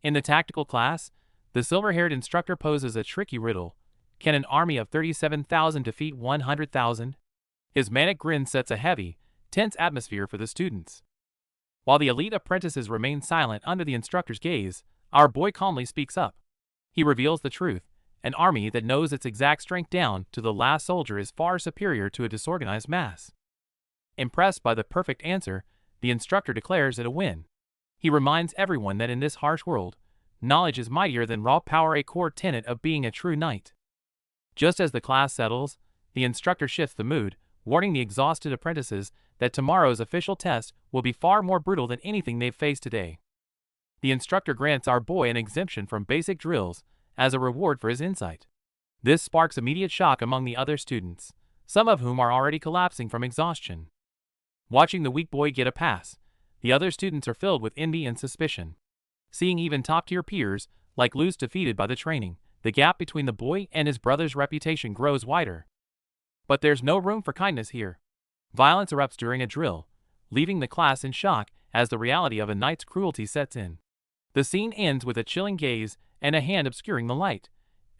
In the tactical class, the silver-haired instructor poses a tricky riddle. Can an army of 37,000 defeat 100,000? His manic grin sets a heavy, tense atmosphere for the students. While the elite apprentices remain silent under the instructor's gaze, our boy calmly speaks up. He reveals the truth. An army that knows its exact strength down to the last soldier is far superior to a disorganized mass. Impressed by the perfect answer, the instructor declares it a win. He reminds everyone that in this harsh world, knowledge is mightier than raw power, a core tenet of being a true knight. Just as the class settles, the instructor shifts the mood, warning the exhausted apprentices that tomorrow's official test will be far more brutal than anything they've faced today. The instructor grants our boy an exemption from basic drills as a reward for his insight. This sparks immediate shock among the other students, some of whom are already collapsing from exhaustion. Watching the weak boy get a pass, the other students are filled with envy and suspicion. Seeing even top-tier peers like Luz defeated by the training, the gap between the boy and his brother's reputation grows wider. But there's no room for kindness here. Violence erupts during a drill, leaving the class in shock as the reality of a knight's cruelty sets in. The scene ends with a chilling gaze and a hand obscuring the light,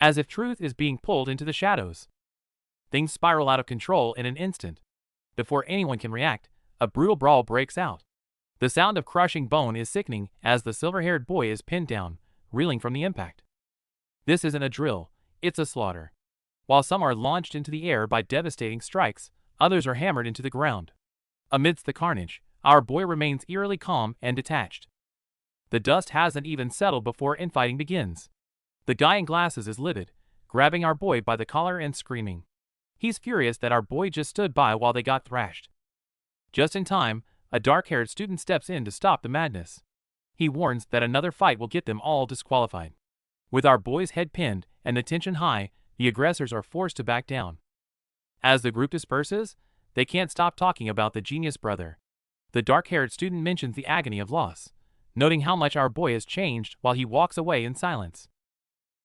as if truth is being pulled into the shadows. Things spiral out of control in an instant. Before anyone can react, a brutal brawl breaks out. The sound of crushing bone is sickening as the silver-haired boy is pinned down, reeling from the impact. This isn't a drill, it's a slaughter. While some are launched into the air by devastating strikes, others are hammered into the ground. Amidst the carnage, our boy remains eerily calm and detached. The dust hasn't even settled before infighting begins. The guy in glasses is livid, grabbing our boy by the collar and screaming. He's furious that our boy just stood by while they got thrashed. Just in time, a dark-haired student steps in to stop the madness. He warns that another fight will get them all disqualified. With our boy's head pinned and the tension high, the aggressors are forced to back down. As the group disperses, they can't stop talking about the genius brother. The dark-haired student mentions the agony of loss, noting how much our boy has changed while he walks away in silence.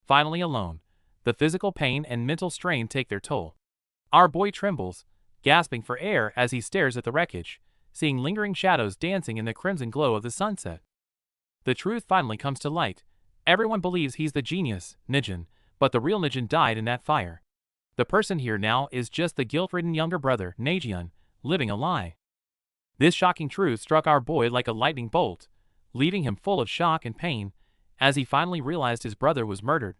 Finally alone, the physical pain and mental strain take their toll. Our boy trembles, gasping for air as he stares at the wreckage, seeing lingering shadows dancing in the crimson glow of the sunset. The truth finally comes to light. Everyone believes he's the genius, Nijin, but the real Nijin died in that fire. The person here now is just the guilt-ridden younger brother, Najian, living a lie. This shocking truth struck our boy like a lightning bolt, leaving him full of shock and pain as he finally realized his brother was murdered.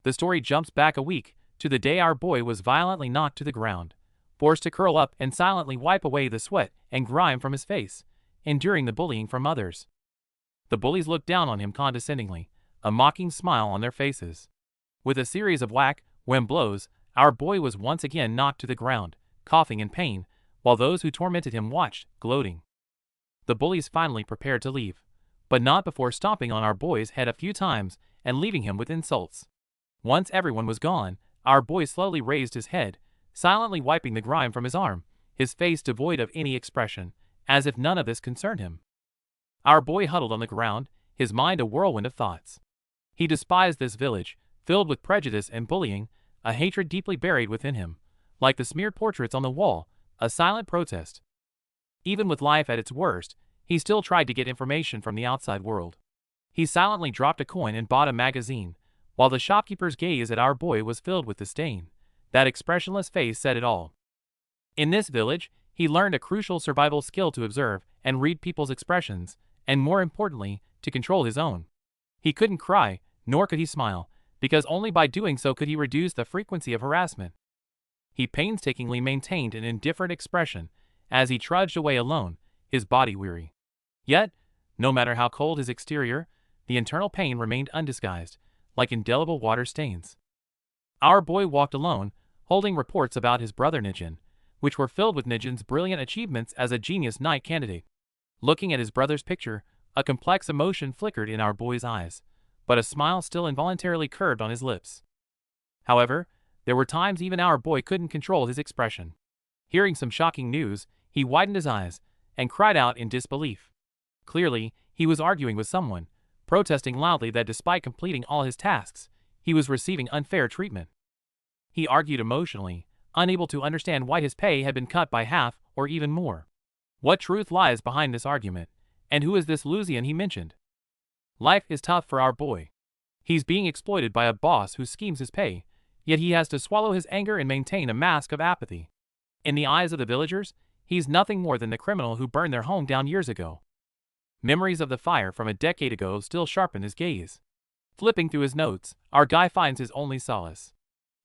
The story jumps back a week to the day our boy was violently knocked to the ground, forced to curl up and silently wipe away the sweat and grime from his face, enduring the bullying from others. The bullies looked down on him condescendingly, a mocking smile on their faces. With a series of whack-wham blows, our boy was once again knocked to the ground, coughing in pain, while those who tormented him watched, gloating. The bullies finally prepared to leave, but not before stomping on our boy's head a few times and leaving him with insults. Once everyone was gone, our boy slowly raised his head, silently wiping the grime from his arm, his face devoid of any expression, as if none of this concerned him. Our boy huddled on the ground, his mind a whirlwind of thoughts. He despised this village, filled with prejudice and bullying, a hatred deeply buried within him, like the smeared portraits on the wall, a silent protest. Even with life at its worst, he still tried to get information from the outside world. He silently dropped a coin and bought a magazine, while the shopkeeper's gaze at our boy was filled with disdain. That expressionless face said it all. In this village, he learned a crucial survival skill to observe and read people's expressions, and more importantly, to control his own. He couldn't cry, nor could he smile, because only by doing so could he reduce the frequency of harassment. He painstakingly maintained an indifferent expression as he trudged away alone, his body weary. Yet, no matter how cold his exterior, the internal pain remained undisguised, like indelible water stains. Our boy walked alone, holding reports about his brother Nijin, which were filled with Nijin's brilliant achievements as a genius knight candidate. Looking at his brother's picture, a complex emotion flickered in our boy's eyes, but a smile still involuntarily curved on his lips. However, there were times even our boy couldn't control his expression. Hearing some shocking news, he widened his eyes and cried out in disbelief. Clearly, he was arguing with someone, protesting loudly that despite completing all his tasks, he was receiving unfair treatment. He argued emotionally, unable to understand why his pay had been cut by half or even more. What truth lies behind this argument, and who is this Lusian he mentioned? Life is tough for our boy. He's being exploited by a boss who schemes his pay, yet he has to swallow his anger and maintain a mask of apathy. In the eyes of the villagers, he's nothing more than the criminal who burned their home down years ago. Memories of the fire from a decade ago still sharpen his gaze. Flipping through his notes, our guy finds his only solace.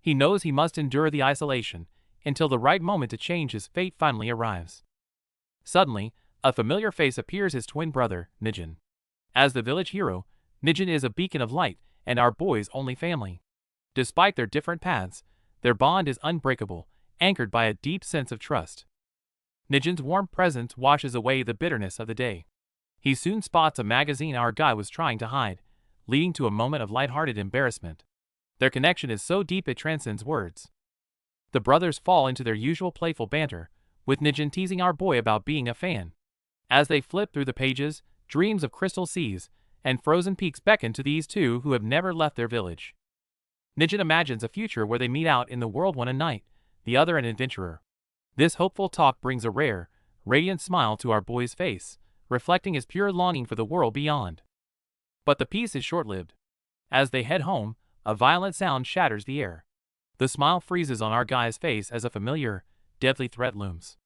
He knows he must endure the isolation until the right moment to change his fate finally arrives. Suddenly, a familiar face appears, his twin brother, Nijin. As the village hero, Nijin is a beacon of light and our boy's only family. Despite their different paths, their bond is unbreakable, anchored by a deep sense of trust. Nijin's warm presence washes away the bitterness of the day. He soon spots a magazine our guy was trying to hide, leading to a moment of lighthearted embarrassment. Their connection is so deep it transcends words. The brothers fall into their usual playful banter, with Nijin teasing our boy about being a fan. As they flip through the pages, dreams of crystal seas and frozen peaks beckon to these two who have never left their village. Nijin imagines a future where they meet out in the world, one a knight, the other an adventurer. This hopeful talk brings a rare, radiant smile to our boy's face, reflecting his pure longing for the world beyond. But the peace is short-lived. As they head home, a violent sound shatters the air. The smile freezes on our guy's face as a familiar, deadly threat looms.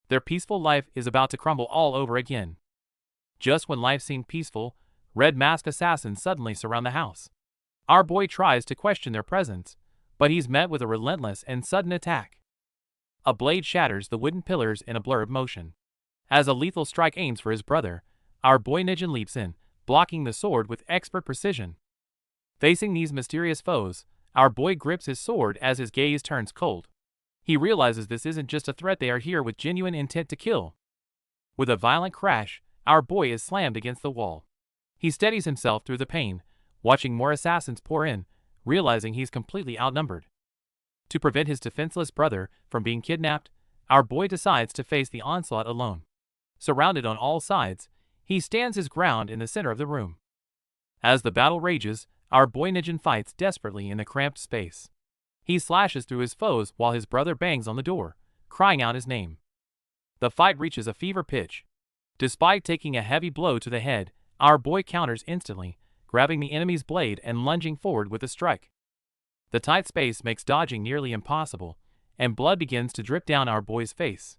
Their peaceful life is about to crumble all over again. Just when life seemed peaceful, red masked assassins suddenly surround the house. Our boy tries to question their presence, but he's met with a relentless and sudden attack. A blade shatters the wooden pillars in a blur of motion. As a lethal strike aims for his brother, our boy Nijin leaps in, blocking the sword with expert precision. Facing these mysterious foes, our boy grips his sword as his gaze turns cold. He realizes this isn't just a threat, they are here with genuine intent to kill. With a violent crash, our boy is slammed against the wall. He steadies himself through the pain, watching more assassins pour in, realizing he's completely outnumbered. To prevent his defenseless brother from being kidnapped, our boy decides to face the onslaught alone. Surrounded on all sides, he stands his ground in the center of the room. As the battle rages, our boy Nijin fights desperately in the cramped space. He slashes through his foes while his brother bangs on the door, crying out his name. The fight reaches a fever pitch. Despite taking a heavy blow to the head, our boy counters instantly, grabbing the enemy's blade and lunging forward with a strike. The tight space makes dodging nearly impossible, and blood begins to drip down our boy's face.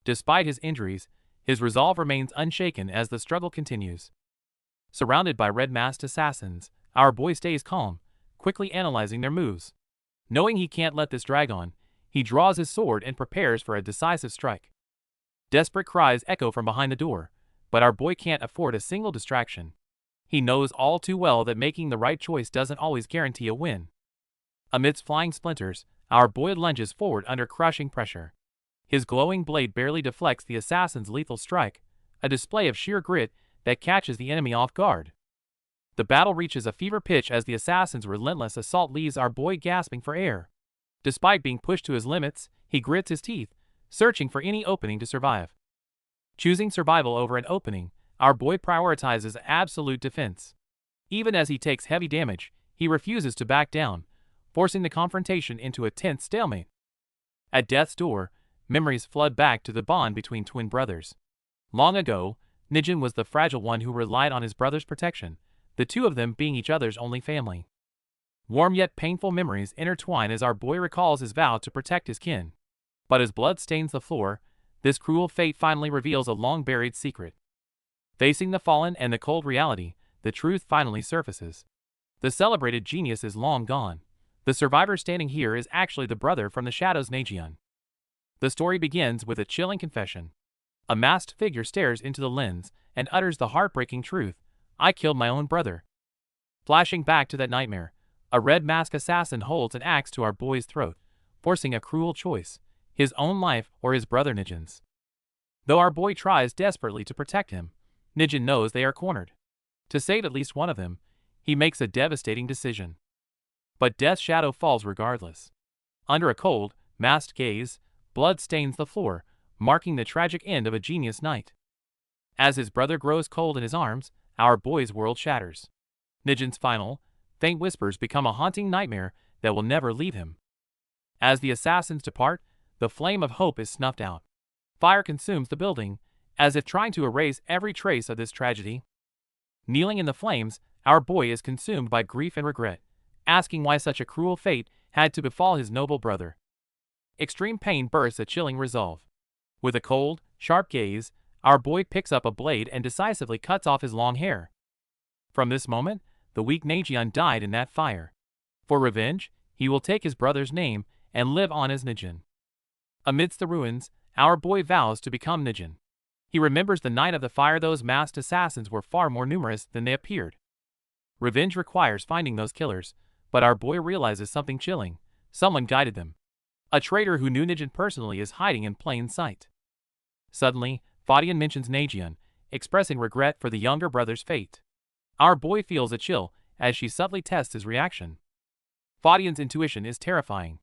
Despite his injuries, his resolve remains unshaken as the struggle continues. Surrounded by red-masked assassins, our boy stays calm, quickly analyzing their moves. Knowing he can't let this drag on, he draws his sword and prepares for a decisive strike. Desperate cries echo from behind the door, but our boy can't afford a single distraction. He knows all too well that making the right choice doesn't always guarantee a win. Amidst flying splinters, our boy lunges forward under crushing pressure. His glowing blade barely deflects the assassin's lethal strike, a display of sheer grit that catches the enemy off guard. The battle reaches a fever pitch as the assassin's relentless assault leaves our boy gasping for air. Despite being pushed to his limits, he grits his teeth, searching for any opening to survive. Choosing survival over an opening, our boy prioritizes absolute defense. Even as he takes heavy damage, he refuses to back down, forcing the confrontation into a tense stalemate. At death's door, memories flood back to the bond between twin brothers. Long ago, Nijin was the fragile one who relied on his brother's protection, the two of them being each other's only family. Warm yet painful memories intertwine as our boy recalls his vow to protect his kin. But as blood stains the floor, this cruel fate finally reveals a long-buried secret. Facing the fallen and the cold reality, the truth finally surfaces. The celebrated genius is long gone. The survivor standing here is actually the brother from the shadows, Najian. The story begins with a chilling confession. A masked figure stares into the lens and utters the heartbreaking truth: "I killed my own brother." Flashing back to that nightmare, a red-masked assassin holds an axe to our boy's throat, forcing a cruel choice: his own life or his brother Nijin's. Though our boy tries desperately to protect him, Nijin knows they are cornered. To save at least one of them, he makes a devastating decision. But death's shadow falls regardless. Under a cold, masked gaze, blood stains the floor, marking the tragic end of a genius knight. As his brother grows cold in his arms, our boy's world shatters. Nijin's final, faint whispers become a haunting nightmare that will never leave him. As the assassins depart, the flame of hope is snuffed out. Fire consumes the building, as if trying to erase every trace of this tragedy. Kneeling in the flames, our boy is consumed by grief and regret, asking why such a cruel fate had to befall his noble brother. Extreme pain bursts a chilling resolve. With a cold, sharp gaze, our boy picks up a blade and decisively cuts off his long hair. From this moment, the weak Nagion died in that fire. For revenge, he will take his brother's name and live on as Nijin. Amidst the ruins, our boy vows to become Nijin. He remembers the night of the fire. Those masked assassins were far more numerous than they appeared. Revenge requires finding those killers, but our boy realizes something chilling. Someone guided them. A traitor who knew Nijin personally is hiding in plain sight. Suddenly, Fadian mentions Nagion, expressing regret for the younger brother's fate. Our boy feels a chill as she subtly tests his reaction. Fadian's intuition is terrifying.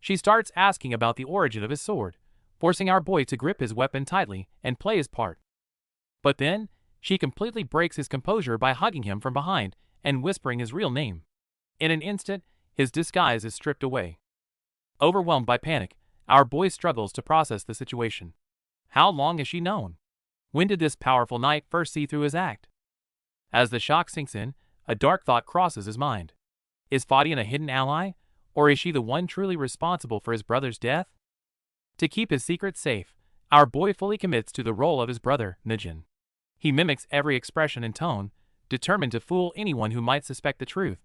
She starts asking about the origin of his sword, forcing our boy to grip his weapon tightly and play his part. But then, she completely breaks his composure by hugging him from behind and whispering his real name. In an instant, his disguise is stripped away. Overwhelmed by panic, our boy struggles to process the situation. How long has she known? When did this powerful knight first see through his act? As the shock sinks in, a dark thought crosses his mind. Is Fadian a hidden ally, or is she the one truly responsible for his brother's death? To keep his secret safe, our boy fully commits to the role of his brother, Nijin. He mimics every expression and tone, determined to fool anyone who might suspect the truth.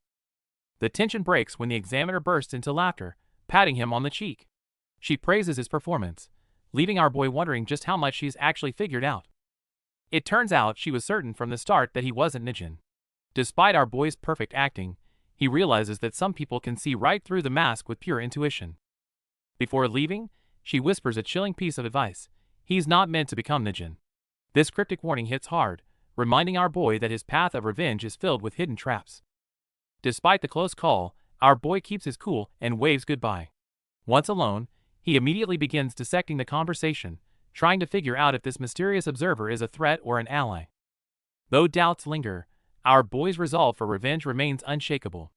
The tension breaks when the examiner bursts into laughter, patting him on the cheek. She praises his performance, leaving our boy wondering just how much she's actually figured out. It turns out she was certain from the start that he wasn't Nijin. Despite our boy's perfect acting, he realizes that some people can see right through the mask with pure intuition. Before leaving, she whispers a chilling piece of advice. He's not meant to become Nijin. This cryptic warning hits hard, reminding our boy that his path of revenge is filled with hidden traps. Despite the close call, our boy keeps his cool and waves goodbye. Once alone, he immediately begins dissecting the conversation, trying to figure out if this mysterious observer is a threat or an ally. Though doubts linger, our boy's resolve for revenge remains unshakable.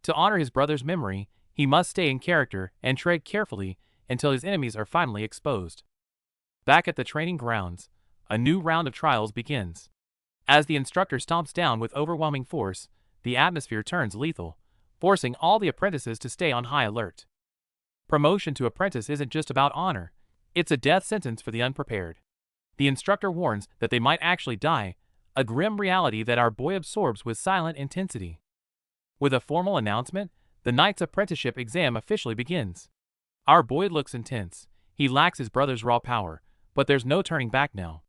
To honor his brother's memory, he must stay in character and tread carefully until his enemies are finally exposed. Back at the training grounds, a new round of trials begins. As the instructor stomps down with overwhelming force, the atmosphere turns lethal, forcing all the apprentices to stay on high alert. Promotion to apprentice isn't just about honor, it's a death sentence for the unprepared. The instructor warns that they might actually die, a grim reality that our boy absorbs with silent intensity. With a formal announcement, the knight's apprenticeship exam officially begins. Our boy looks intense. He lacks his brother's raw power, but there's no turning back now.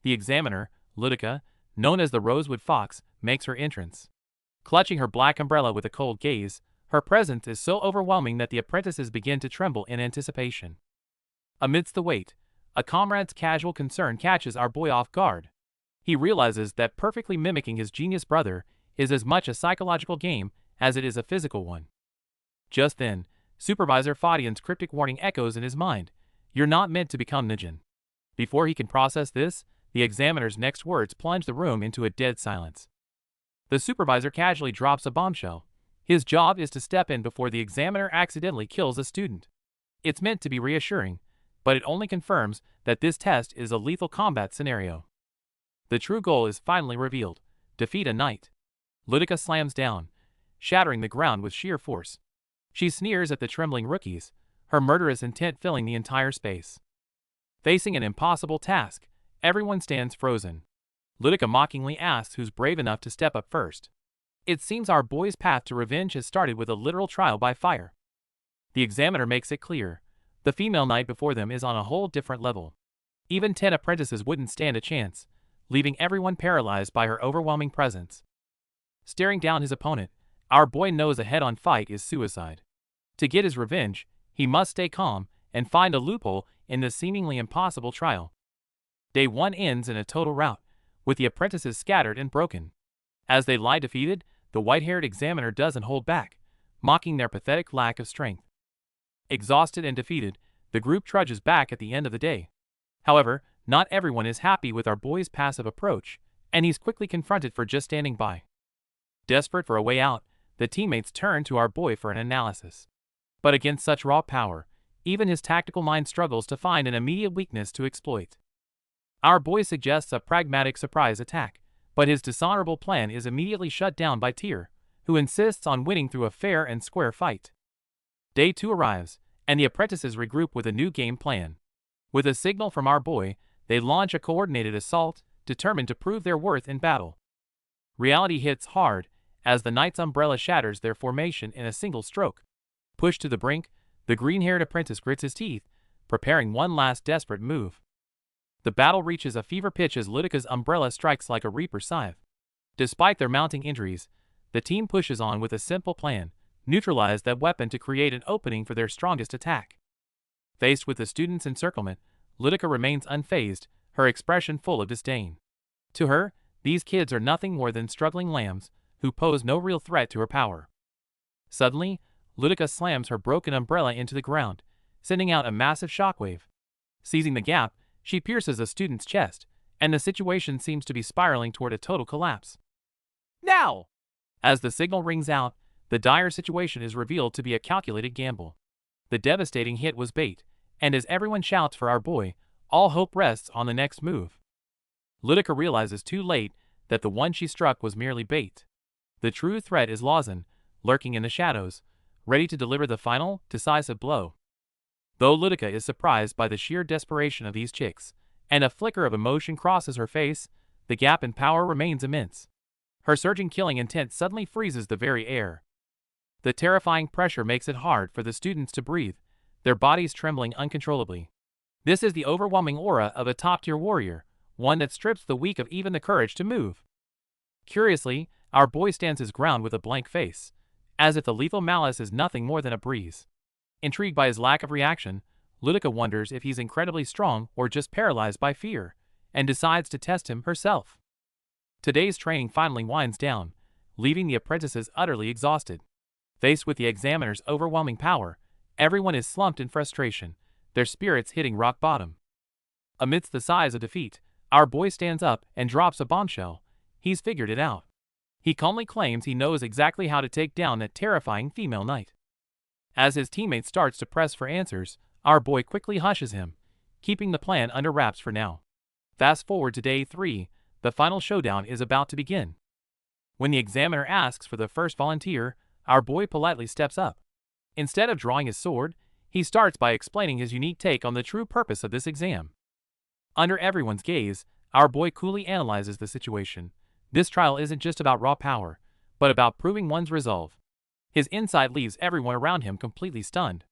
The examiner, Ludica, known as the Rosewood Fox, makes her entrance. Clutching her black umbrella with a cold gaze, her presence is so overwhelming that the apprentices begin to tremble in anticipation. Amidst the wait, a comrade's casual concern catches our boy off guard. He realizes that perfectly mimicking his genius brother is as much a psychological game as it is a physical one. Just then, Supervisor Fadian's cryptic warning echoes in his mind. You're not meant to become Nijin. Before he can process this, the examiner's next words plunge the room into a dead silence. The supervisor casually drops a bombshell. His job is to step in before the examiner accidentally kills a student. It's meant to be reassuring, but it only confirms that this test is a lethal combat scenario. The true goal is finally revealed: defeat a knight. Ludica slams down, shattering the ground with sheer force. She sneers at the trembling rookies, her murderous intent filling the entire space. Facing an impossible task, everyone stands frozen. Ludica mockingly asks who's brave enough to step up first. It seems our boy's path to revenge has started with a literal trial by fire. The examiner makes it clear. The female knight before them is on a whole different level. Even 10 apprentices wouldn't stand a chance, leaving everyone paralyzed by her overwhelming presence. Staring down his opponent, our boy knows a head-on fight is suicide. To get his revenge, he must stay calm and find a loophole in this seemingly impossible trial. Day 1 ends in a total rout, with the apprentices scattered and broken. As they lie defeated, the white-haired examiner doesn't hold back, mocking their pathetic lack of strength. Exhausted and defeated, the group trudges back at the end of the day. However, not everyone is happy with our boy's passive approach, and he's quickly confronted for just standing by. Desperate for a way out, the teammates turn to our boy for an analysis. But against such raw power, even his tactical mind struggles to find an immediate weakness to exploit. Our boy suggests a pragmatic surprise attack, But his dishonorable plan is immediately shut down by Tyr, who insists on winning through a fair and square fight. Day 2 arrives, and the apprentices regroup with a new game plan. With a signal from our boy, they launch a coordinated assault, determined to prove their worth in battle. Reality hits hard, as the knight's umbrella shatters their formation in a single stroke. Pushed to the brink, the green-haired apprentice grits his teeth, preparing one last desperate move. The battle reaches a fever pitch as Lydica's umbrella strikes like a reaper's scythe. Despite their mounting injuries, the team pushes on with a simple plan: neutralize that weapon to create an opening for their strongest attack. Faced with the students' encirclement, Lydica remains unfazed, her expression full of disdain. To her, these kids are nothing more than struggling lambs, who pose no real threat to her power. Suddenly, Lydica slams her broken umbrella into the ground, sending out a massive shockwave. Seizing the gap, she pierces a student's chest, and the situation seems to be spiraling toward a total collapse. Now! As the signal rings out, the dire situation is revealed to be a calculated gamble. The devastating hit was bait, and as everyone shouts for our boy, all hope rests on the next move. Lydica realizes too late that the one she struck was merely bait. The true threat is Lawson, lurking in the shadows, ready to deliver the final, decisive blow. Though Lydica is surprised by the sheer desperation of these chicks, and a flicker of emotion crosses her face, the gap in power remains immense. Her surging killing intent suddenly freezes the very air. The terrifying pressure makes it hard for the students to breathe, their bodies trembling uncontrollably. This is the overwhelming aura of a top-tier warrior, one that strips the weak of even the courage to move. Curiously, our boy stands his ground with a blank face, as if the lethal malice is nothing more than a breeze. Intrigued by his lack of reaction, Lydica wonders if he's incredibly strong or just paralyzed by fear, and decides to test him herself. Today's training finally winds down, leaving the apprentices utterly exhausted. Faced with the examiner's overwhelming power, everyone is slumped in frustration, their spirits hitting rock bottom. Amidst the sighs of defeat, our boy stands up and drops a bombshell. He's figured it out. He calmly claims he knows exactly how to take down that terrifying female knight. As his teammate starts to press for answers, our boy quickly hushes him, keeping the plan under wraps for now. Fast forward to day 3, the final showdown is about to begin. When the examiner asks for the first volunteer, our boy politely steps up. Instead of drawing his sword, he starts by explaining his unique take on the true purpose of this exam. Under everyone's gaze, our boy coolly analyzes the situation. This trial isn't just about raw power, but about proving one's resolve. His insight leaves everyone around him completely stunned.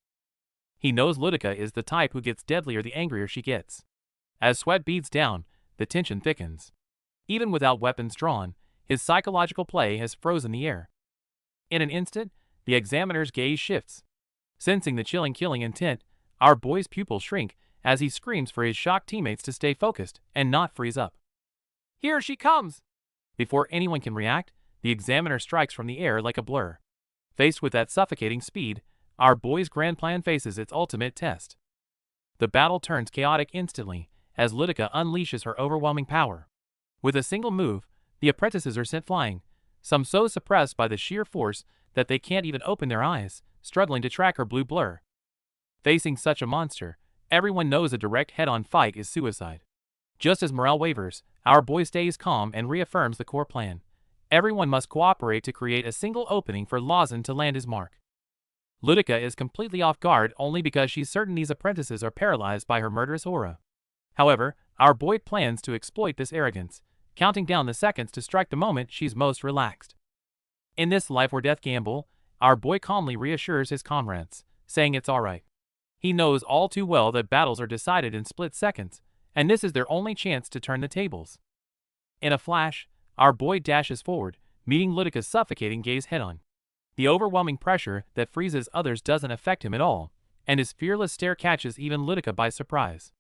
He knows Lydica is the type who gets deadlier the angrier she gets. As sweat beads down, the tension thickens. Even without weapons drawn, his psychological play has frozen the air. In an instant, the examiner's gaze shifts. Sensing the chilling killing intent, our boy's pupils shrink as he screams for his shocked teammates to stay focused and not freeze up. Here she comes! Before anyone can react, the examiner strikes from the air like a blur. Faced with that suffocating speed, our boy's grand plan faces its ultimate test. The battle turns chaotic instantly as Lydica unleashes her overwhelming power. With a single move, the apprentices are sent flying, some so suppressed by the sheer force that they can't even open their eyes, struggling to track her blue blur. Facing such a monster, everyone knows a direct head-on fight is suicide. Just as morale wavers, our boy stays calm and reaffirms the core plan. Everyone must cooperate to create a single opening for Lawson to land his mark. Lydica is completely off guard only because she's certain these apprentices are paralyzed by her murderous aura. However, our boy plans to exploit this arrogance, counting down the seconds to strike the moment she's most relaxed. In this life-or-death gamble, our boy calmly reassures his comrades, saying it's alright. He knows all too well that battles are decided in split seconds, and this is their only chance to turn the tables. In a flash, our boy dashes forward, meeting Lydica's suffocating gaze head-on. The overwhelming pressure that freezes others doesn't affect him at all, and his fearless stare catches even Lydica by surprise.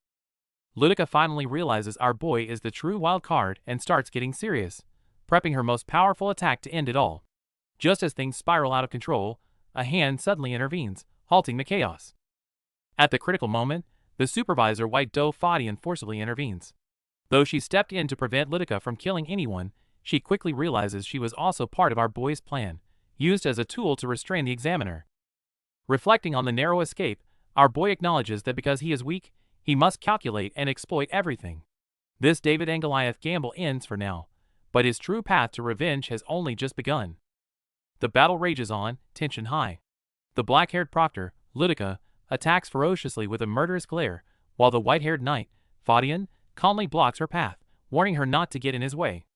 Lydica finally realizes our boy is the true wild card and starts getting serious, prepping her most powerful attack to end it all. Just as things spiral out of control, a hand suddenly intervenes, halting the chaos. At the critical moment, the supervisor White Doe Fadian forcibly intervenes. Though she stepped in to prevent Lydica from killing anyone, she quickly realizes she was also part of our boy's plan, used as a tool to restrain the examiner. Reflecting on the narrow escape, our boy acknowledges that because he is weak, he must calculate and exploit everything. This David and Goliath gamble ends for now, but his true path to revenge has only just begun. The battle rages on, tension high. The black-haired proctor, Ludica, attacks ferociously with a murderous glare, while the white-haired knight, Fadian, calmly blocks her path, warning her not to get in his way.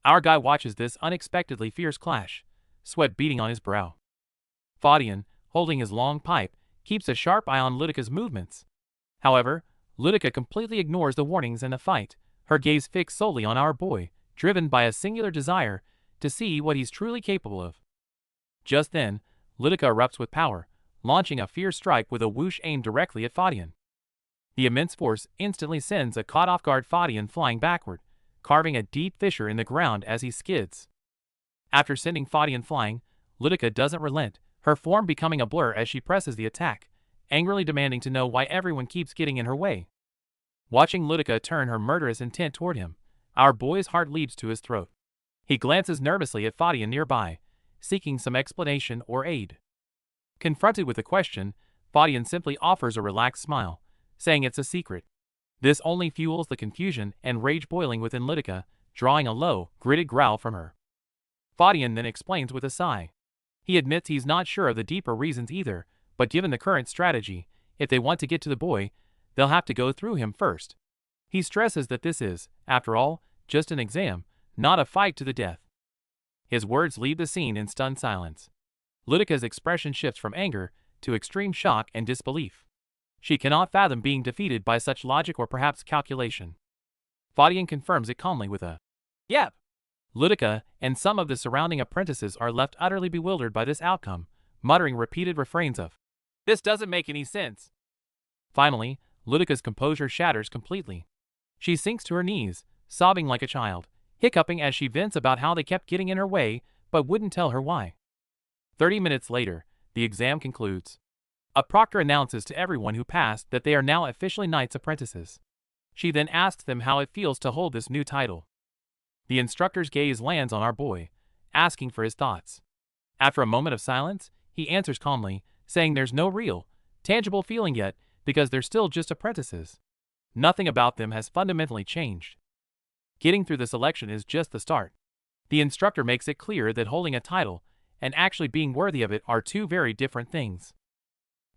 Our guy watches this unexpectedly fierce clash, sweat beading on his brow. Fadian, holding his long pipe, keeps a sharp eye on Ludica's movements. However, Ludica completely ignores the warnings and the fight, her gaze fixed solely on our boy, driven by a singular desire to see what he's truly capable of. Just then, Ludica erupts with power, launching a fierce strike with a whoosh aimed directly at Fadian. The immense force instantly sends a caught-off-guard Fadian flying backward, carving a deep fissure in the ground as he skids. After sending Fadian flying, Ludica doesn't relent, her form becoming a blur as she presses the attack, angrily demanding to know why everyone keeps getting in her way. Watching Ludica turn her murderous intent toward him, our boy's heart leaps to his throat. He glances nervously at Fadian nearby, seeking some explanation or aid. Confronted with the question, Fadian simply offers a relaxed smile, saying it's a secret. This only fuels the confusion and rage boiling within Ludica, drawing a low, gritted growl from her. Fadian then explains with a sigh. He admits he's not sure of the deeper reasons either, but given the current strategy, if they want to get to the boy, they'll have to go through him first. He stresses that this is, after all, just an exam, not a fight to the death. His words leave the scene in stunned silence. Ludica's expression shifts from anger to extreme shock and disbelief. She cannot fathom being defeated by such logic or perhaps calculation. Fadian confirms it calmly with a "Yep." Ludica and some of the surrounding apprentices are left utterly bewildered by this outcome, muttering repeated refrains of, "This doesn't make any sense." Finally, Ludica's composure shatters completely. She sinks to her knees, sobbing like a child, hiccuping as she vents about how they kept getting in her way, but wouldn't tell her why. 30 minutes later, the exam concludes. A proctor announces to everyone who passed that they are now officially knights apprentices. She then asks them how it feels to hold this new title. The instructor's gaze lands on our boy, asking for his thoughts. After a moment of silence, he answers calmly, saying there's no real, tangible feeling yet because they're still just apprentices. Nothing about them has fundamentally changed. Getting through the selection is just the start. The instructor makes it clear that holding a title and actually being worthy of it are two very different things.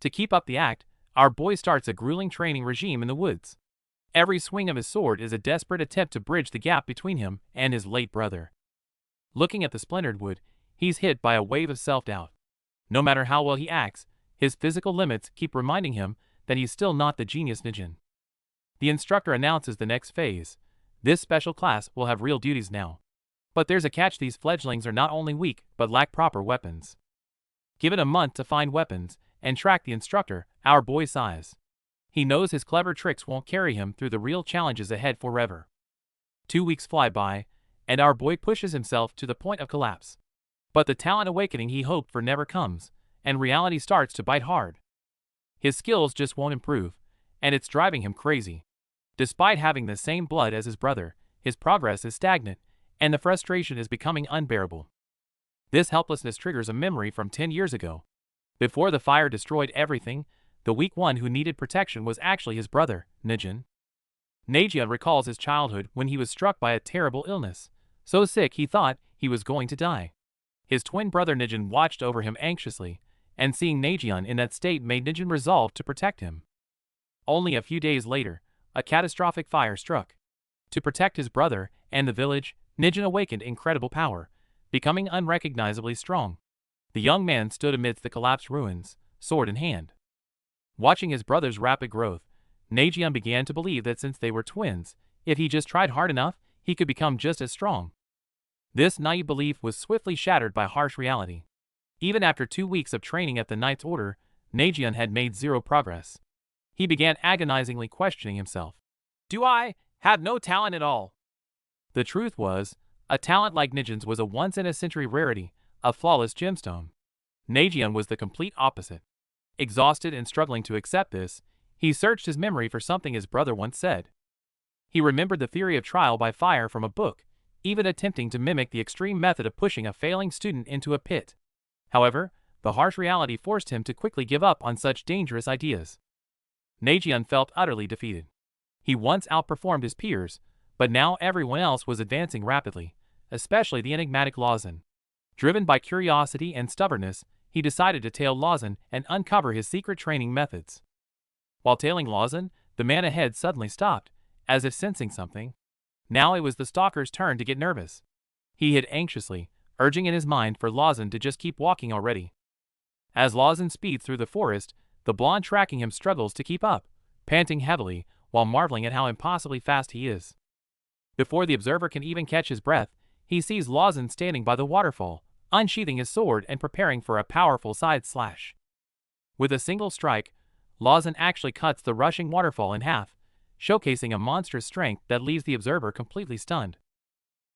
To keep up the act, our boy starts a grueling training regime in the woods. Every swing of his sword is a desperate attempt to bridge the gap between him and his late brother. Looking at the splintered wood, he's hit by a wave of self-doubt. No matter how well he acts, his physical limits keep reminding him that he's still not the genius Nijin. The instructor announces the next phase. This special class will have real duties now. But there's a catch: these fledglings are not only weak, but lack proper weapons. Given a month to find weapons and track the instructor, our boy sighs. He knows his clever tricks won't carry him through the real challenges ahead forever. 2 weeks fly by, and our boy pushes himself to the point of collapse. But the talent awakening he hoped for never comes, and reality starts to bite hard. His skills just won't improve, and it's driving him crazy. Despite having the same blood as his brother, his progress is stagnant, and the frustration is becoming unbearable. This helplessness triggers a memory from 10 years ago. Before the fire destroyed everything, the weak one who needed protection was actually his brother, Nijin. Najian recalls his childhood when he was struck by a terrible illness, so sick he thought he was going to die. His twin brother Nijin watched over him anxiously, and seeing Najian in that state made Nijin resolve to protect him. Only a few days later, a catastrophic fire struck. To protect his brother and the village, Nijin awakened incredible power, becoming unrecognizably strong. The young man stood amidst the collapsed ruins, sword in hand. Watching his brother's rapid growth, Najian began to believe that since they were twins, if he just tried hard enough, he could become just as strong. This naive belief was swiftly shattered by harsh reality. Even after 2 weeks of training at the Knight's Order, Najian had made zero progress. He began agonizingly questioning himself. Do I have no talent at all? The truth was, a talent like Nijin's was a once-in-a-century rarity, a flawless gemstone. Najian was the complete opposite. Exhausted and struggling to accept this, he searched his memory for something his brother once said. He remembered the theory of trial by fire from a book, even attempting to mimic the extreme method of pushing a failing student into a pit. However, the harsh reality forced him to quickly give up on such dangerous ideas. Najian felt utterly defeated. He once outperformed his peers, but now everyone else was advancing rapidly, especially the enigmatic Lawson. Driven by curiosity and stubbornness, he decided to tail Lawson and uncover his secret training methods. While tailing Lawson, the man ahead suddenly stopped, as if sensing something. Now it was the stalker's turn to get nervous. He hid anxiously, urging in his mind for Lawson to just keep walking already. As Lawson speeds through the forest, the blonde tracking him struggles to keep up, panting heavily while marveling at how impossibly fast he is. Before the observer can even catch his breath, he sees Lawson standing by the waterfall, unsheathing his sword and preparing for a powerful side slash. With a single strike, Lawson actually cuts the rushing waterfall in half, showcasing a monstrous strength that leaves the observer completely stunned.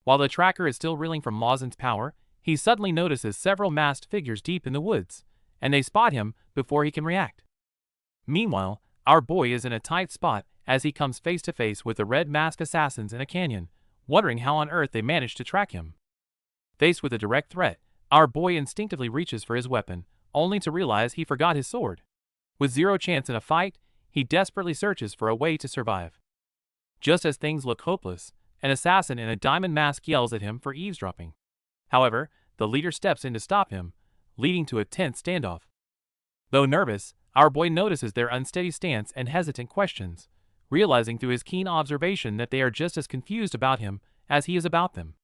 While the tracker is still reeling from Lawson's power, he suddenly notices several masked figures deep in the woods, and they spot him before he can react. Meanwhile, our boy is in a tight spot as he comes face to face with the red masked assassins in a canyon, wondering how on earth they managed to track him. Faced with a direct threat, our boy instinctively reaches for his weapon, only to realize he forgot his sword. With zero chance in a fight, he desperately searches for a way to survive. Just as things look hopeless, an assassin in a diamond mask yells at him for eavesdropping. However, the leader steps in to stop him, leading to a tense standoff. Though nervous, our boy notices their unsteady stance and hesitant questions, realizing through his keen observation that they are just as confused about him as he is about them.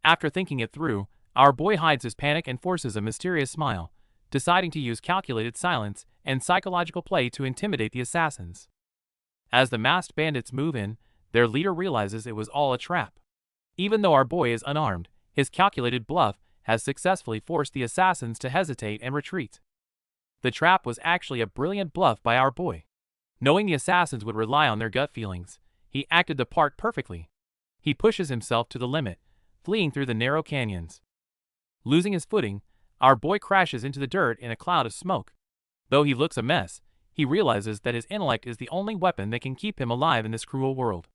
After thinking it through, our boy hides his panic and forces a mysterious smile, deciding to use calculated silence and psychological play to intimidate the assassins. As the masked bandits move in, their leader realizes it was all a trap. Even though our boy is unarmed, his calculated bluff has successfully forced the assassins to hesitate and retreat. The trap was actually a brilliant bluff by our boy. Knowing the assassins would rely on their gut feelings, he acted the part perfectly. He pushes himself to the limit, fleeing through the narrow canyons. Losing his footing, our boy crashes into the dirt in a cloud of smoke. Though he looks a mess, he realizes that his intellect is the only weapon that can keep him alive in this cruel world.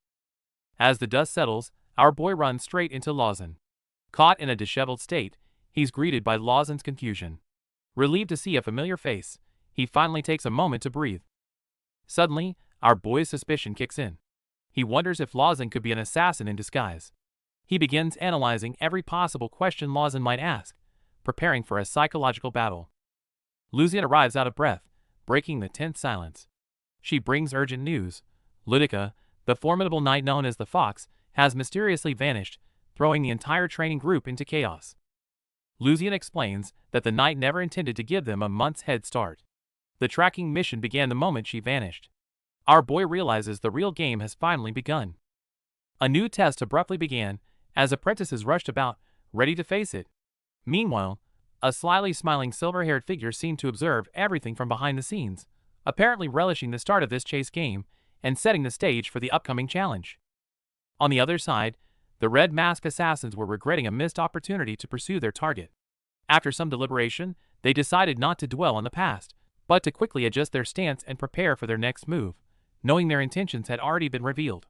As the dust settles, our boy runs straight into Lawson. Caught in a disheveled state, he's greeted by Lawson's confusion. Relieved to see a familiar face, he finally takes a moment to breathe. Suddenly, our boy's suspicion kicks in. He wonders if Lawson could be an assassin in disguise. He begins analyzing every possible question Lawson might ask, preparing for a psychological battle. Lucian arrives out of breath, breaking the tense silence. She brings urgent news. Ludica, the formidable knight known as the Fox, has mysteriously vanished, throwing the entire training group into chaos. Lucian explains that the knight never intended to give them a month's head start. The tracking mission began the moment she vanished. Our boy realizes the real game has finally begun. A new test abruptly began, as apprentices rushed about, ready to face it. Meanwhile, a slyly smiling silver-haired figure seemed to observe everything from behind the scenes, apparently relishing the start of this chase game and setting the stage for the upcoming challenge. On the other side, the red mask assassins were regretting a missed opportunity to pursue their target. After some deliberation, they decided not to dwell on the past, but to quickly adjust their stance and prepare for their next move, knowing their intentions had already been revealed.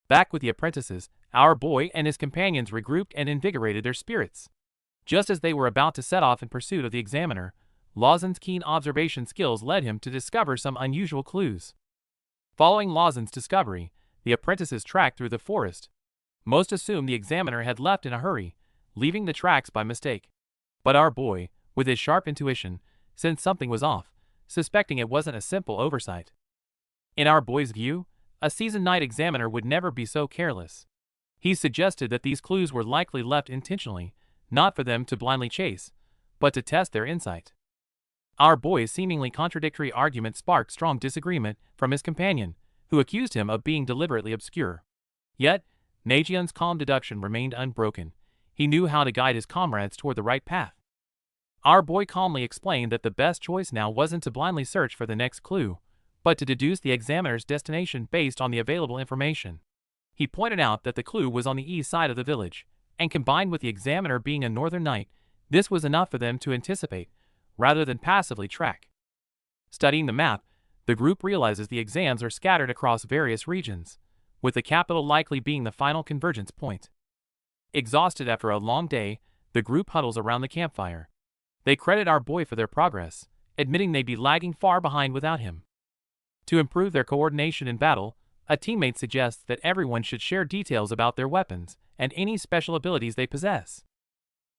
Back with the apprentices, our boy and his companions regrouped and invigorated their spirits. Just as they were about to set off in pursuit of the examiner, Lawson's keen observation skills led him to discover some unusual clues. Following Lawson's discovery, the apprentices tracked through the forest. Most assumed the examiner had left in a hurry, leaving the tracks by mistake. But our boy, with his sharp intuition, sensed something was off, suspecting it wasn't a simple oversight. In our boy's view, a seasoned night examiner would never be so careless. He suggested that these clues were likely left intentionally, not for them to blindly chase, but to test their insight. Our boy's seemingly contradictory argument sparked strong disagreement from his companion, who accused him of being deliberately obscure. Yet, Najian's calm deduction remained unbroken. He knew how to guide his comrades toward the right path. Our boy calmly explained that the best choice now wasn't to blindly search for the next clue, but to deduce the examiner's destination based on the available information. He pointed out that the clue was on the east side of the village, and combined with the examiner being a northern knight, this was enough for them to anticipate, rather than passively track. Studying the map, the group realizes the exams are scattered across various regions, with the capital likely being the final convergence point. Exhausted after a long day, the group huddles around the campfire. They credit our boy for their progress, admitting they'd be lagging far behind without him. To improve their coordination in battle, A teammate suggests that everyone should share details about their weapons and any special abilities they possess.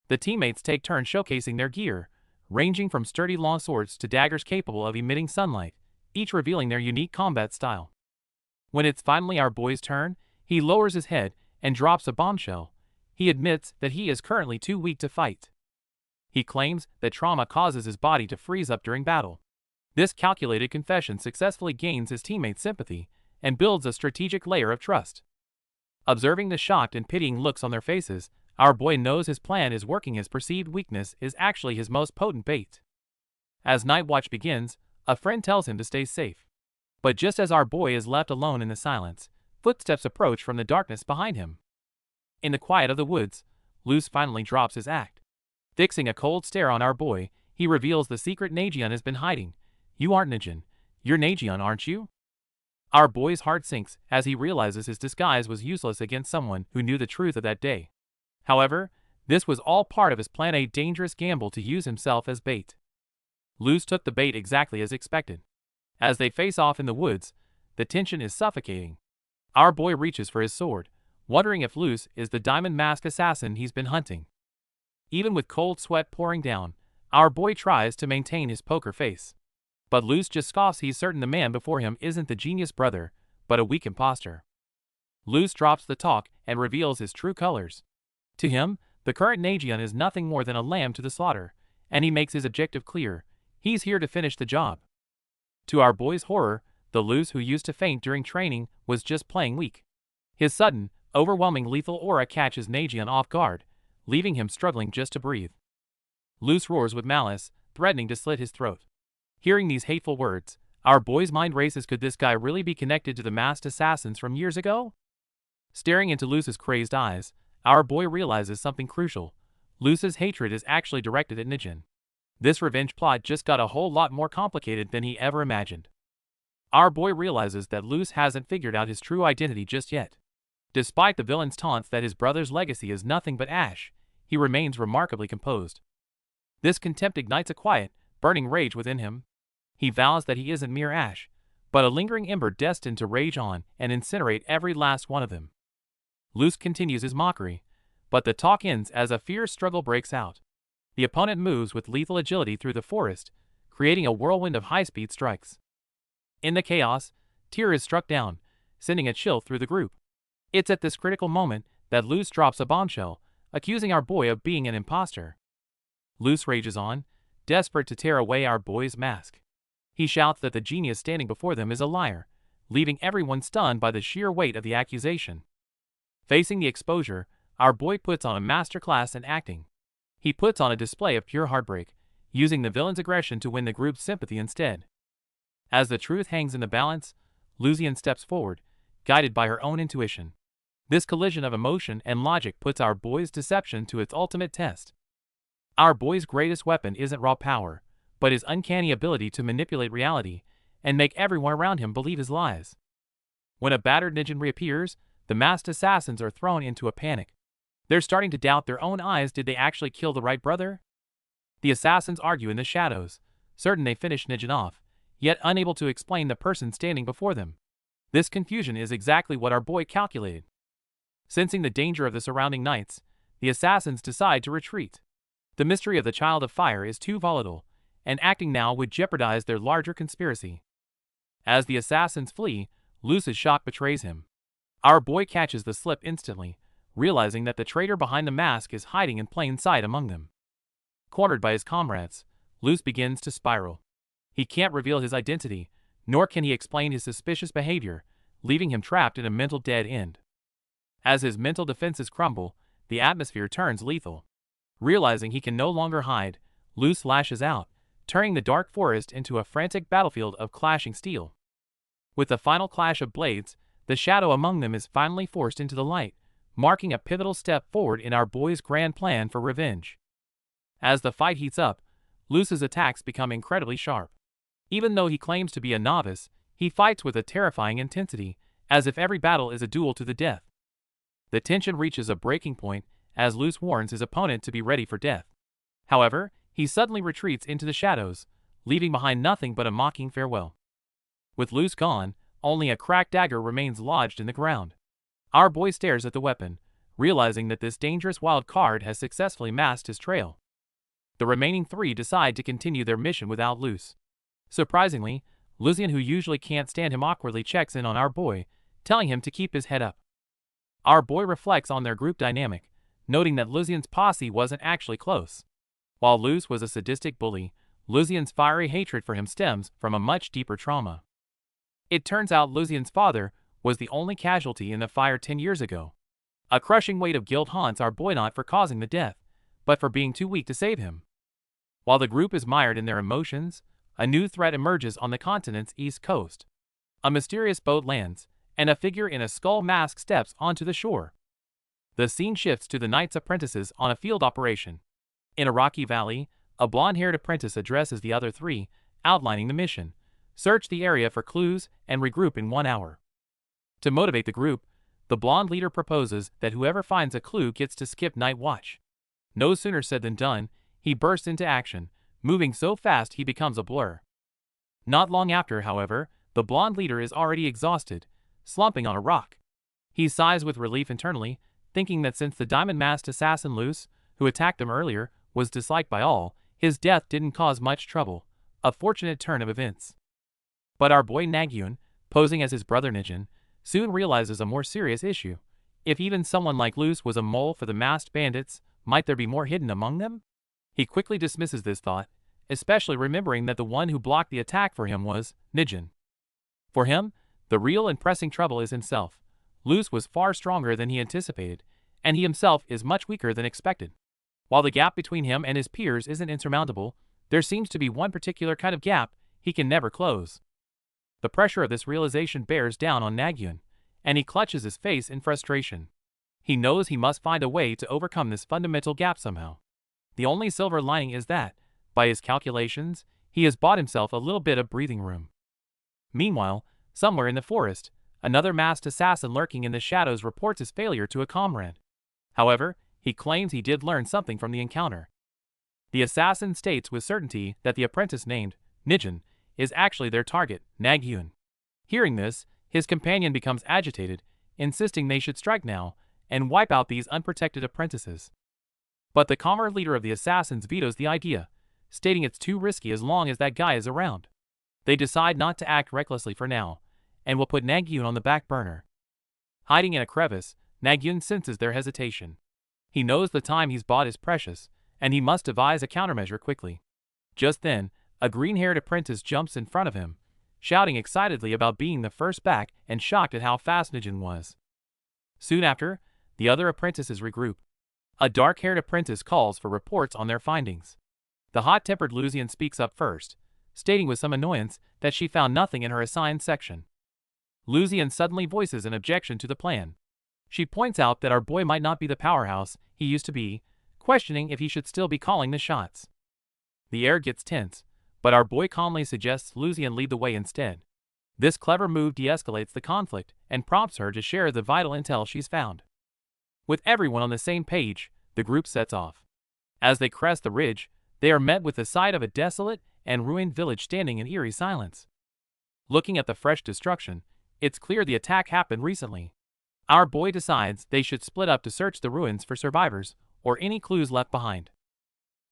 The teammates take turns showcasing their gear, ranging from sturdy long swords to daggers capable of emitting sunlight, each revealing their unique combat style. When it's finally our boy's turn, he lowers his head and drops a bombshell. He admits that he is currently too weak to fight. He claims that trauma causes his body to freeze up during battle. This calculated confession successfully gains his teammates' sympathy and builds a strategic layer of trust. Observing the shocked and pitying looks on their faces, our boy knows his plan is working. His perceived weakness is actually his most potent bait. As night watch begins, a friend tells him to stay safe. But just as our boy is left alone in the silence, footsteps approach from the darkness behind him. In the quiet of the woods, Luz finally drops his act. Fixing a cold stare on our boy, he reveals the secret Nagion has been hiding. You aren't Nagion. You're Nagion, aren't you? Our boy's heart sinks as he realizes his disguise was useless against someone who knew the truth of that day. However, this was all part of his plan, a dangerous gamble to use himself as bait. Luz took the bait exactly as expected. As they face off in the woods, the tension is suffocating. Our boy reaches for his sword, wondering if Luz is the diamond mask assassin he's been hunting. Even with cold sweat pouring down, our boy tries to maintain his poker face. But Luz just scoffs. He's certain the man before him isn't the genius brother, but a weak imposter. Luz drops the talk and reveals his true colors. To him, the current Nagion is nothing more than a lamb to the slaughter, and he makes his objective clear. He's here to finish the job. To our boy's horror, the Luz who used to faint during training was just playing weak. His sudden, overwhelming lethal aura catches Nagion off guard, leaving him struggling just to breathe. Luz roars with malice, threatening to slit his throat. Hearing these hateful words, our boy's mind races. Could this guy really be connected to the masked assassins from years ago? Staring into Luz's crazed eyes, our boy realizes something crucial. Luz's hatred is actually directed at Nagion. This revenge plot just got a whole lot more complicated than he ever imagined. Our boy realizes that Luz hasn't figured out his true identity just yet. Despite the villain's taunts that his brother's legacy is nothing but ash, he remains remarkably composed. This contempt ignites a quiet, burning rage within him. He vows that he isn't mere ash, but a lingering ember destined to rage on and incinerate every last one of them. Luz continues his mockery, but the talk ends as a fierce struggle breaks out. The opponent moves with lethal agility through the forest, creating a whirlwind of high-speed strikes. In the chaos, Tyr is struck down, sending a chill through the group. It's at this critical moment that Luz drops a bombshell, accusing our boy of being an imposter. Luz rages on, desperate to tear away our boy's mask. He shouts that the genius standing before them is a liar, leaving everyone stunned by the sheer weight of the accusation. Facing the exposure, our boy puts on a masterclass in acting. He puts on a display of pure heartbreak, using the villain's aggression to win the group's sympathy instead. As the truth hangs in the balance, Luzian steps forward, guided by her own intuition. This collision of emotion and logic puts our boy's deception to its ultimate test. Our boy's greatest weapon isn't raw power, but his uncanny ability to manipulate reality and make everyone around him believe his lies. When a battered Nagion reappears, the masked assassins are thrown into a panic. They're starting to doubt their own eyes. Did they actually kill the right brother? The assassins argue in the shadows, certain they finished Nagion off, yet unable to explain the person standing before them. This confusion is exactly what our boy calculated. Sensing the danger of the surrounding knights, the assassins decide to retreat. The mystery of the Child of Fire is too volatile, and acting now would jeopardize their larger conspiracy. As the assassins flee, Luz's shock betrays him. Our boy catches the slip instantly, realizing that the traitor behind the mask is hiding in plain sight among them. Cornered by his comrades, Luz begins to spiral. He can't reveal his identity, nor can he explain his suspicious behavior, leaving him trapped in a mental dead end. As his mental defenses crumble, the atmosphere turns lethal. Realizing he can no longer hide, Luz lashes out, turning the dark forest into a frantic battlefield of clashing steel. With the final clash of blades, the shadow among them is finally forced into the light, marking a pivotal step forward in our boy's grand plan for revenge. As the fight heats up, Luz's attacks become incredibly sharp. Even though he claims to be a novice, he fights with a terrifying intensity, as if every battle is a duel to the death. The tension reaches a breaking point as Luz warns his opponent to be ready for death. However, he suddenly retreats into the shadows, leaving behind nothing but a mocking farewell. With Luz gone, only a cracked dagger remains lodged in the ground. Our boy stares at the weapon, realizing that this dangerous wild card has successfully masked his trail. The remaining 3 decide to continue their mission without Luz. Surprisingly, Lucian, who usually can't stand him, awkwardly checks in on our boy, telling him to keep his head up. Our boy reflects on their group dynamic, noting that Lucian's posse wasn't actually close. While Luz was a sadistic bully, Lucian's fiery hatred for him stems from a much deeper trauma. It turns out Lucian's father was the only casualty in the fire 10 years ago. A crushing weight of guilt haunts our boy, not for causing the death, but for being too weak to save him. While the group is mired in their emotions, a new threat emerges on the continent's east coast. A mysterious boat lands, and a figure in a skull mask steps onto the shore. The scene shifts to the Knights Apprentices on a field operation. In a rocky valley, a blonde-haired apprentice addresses the other 3, outlining the mission: search the area for clues and regroup in 1 hour. To motivate the group, the blonde leader proposes that whoever finds a clue gets to skip night watch. No sooner said than done, he bursts into action, moving so fast he becomes a blur. Not long after, however, the blonde leader is already exhausted, slumping on a rock. He sighs with relief internally, thinking that since the diamond-masked assassin Luz, who attacked him earlier, was disliked by all, his death didn't cause much trouble, a fortunate turn of events. But our boy Nagyun, posing as his brother Nijin, soon realizes a more serious issue. If even someone like Luz was a mole for the masked bandits, might there be more hidden among them? He quickly dismisses this thought, especially remembering that the one who blocked the attack for him was Nijin. For him, the real and pressing trouble is himself. Luz was far stronger than he anticipated, and he himself is much weaker than expected. While the gap between him and his peers isn't insurmountable, there seems to be one particular kind of gap he can never close. The pressure of this realization bears down on Nagyun, and he clutches his face in frustration. He knows he must find a way to overcome this fundamental gap somehow. The only silver lining is that, by his calculations, he has bought himself a little bit of breathing room. Meanwhile, somewhere in the forest, another masked assassin lurking in the shadows reports his failure to a comrade. However, he claims he did learn something from the encounter. The assassin states with certainty that the apprentice named Nijin is actually their target, Nagyun. Hearing this, his companion becomes agitated, insisting they should strike now and wipe out these unprotected apprentices. But the calmer leader of the assassins vetoes the idea, stating it's too risky as long as that guy is around. They decide not to act recklessly for now, and will put Nagyun on the back burner. Hiding in a crevice, Nagyun senses their hesitation. He knows the time he's bought is precious, and he must devise a countermeasure quickly. Just then, a green-haired apprentice jumps in front of him, shouting excitedly about being the first back and shocked at how fast Nijin was. Soon after, the other apprentices regroup. A dark-haired apprentice calls for reports on their findings. The hot-tempered Lucian speaks up first, stating with some annoyance that she found nothing in her assigned section. Lucian suddenly voices an objection to the plan. She points out that our boy might not be the powerhouse he used to be, questioning if he should still be calling the shots. The air gets tense, but our boy calmly suggests Lucian lead the way instead. This clever move de-escalates the conflict and prompts her to share the vital intel she's found. With everyone on the same page, the group sets off. As they crest the ridge, they are met with the sight of a desolate and ruined village standing in eerie silence. Looking at the fresh destruction, it's clear the attack happened recently. Our boy decides they should split up to search the ruins for survivors or any clues left behind.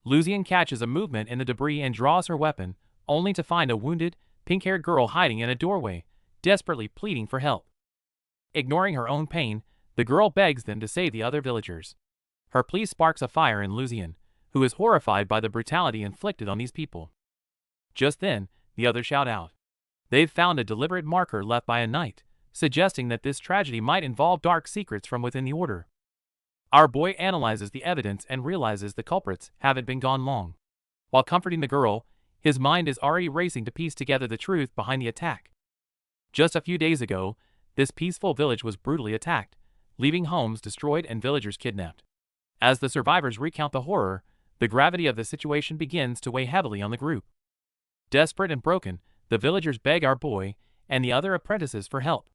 Lucian catches a movement in the debris and draws her weapon, only to find a wounded, pink-haired girl hiding in a doorway, desperately pleading for help. Ignoring her own pain, the girl begs them to save the other villagers. Her plea sparks a fire in Lucian, who is horrified by the brutality inflicted on these people. Just then, the others shout out. They've found a deliberate marker left by a knight, suggesting that this tragedy might involve dark secrets from within the order. Our boy analyzes the evidence and realizes the culprits haven't been gone long. While comforting the girl, his mind is already racing to piece together the truth behind the attack. Just a few days ago, this peaceful village was brutally attacked, leaving homes destroyed and villagers kidnapped. As the survivors recount the horror, the gravity of the situation begins to weigh heavily on the group. Desperate and broken, the villagers beg our boy and the other apprentices for help.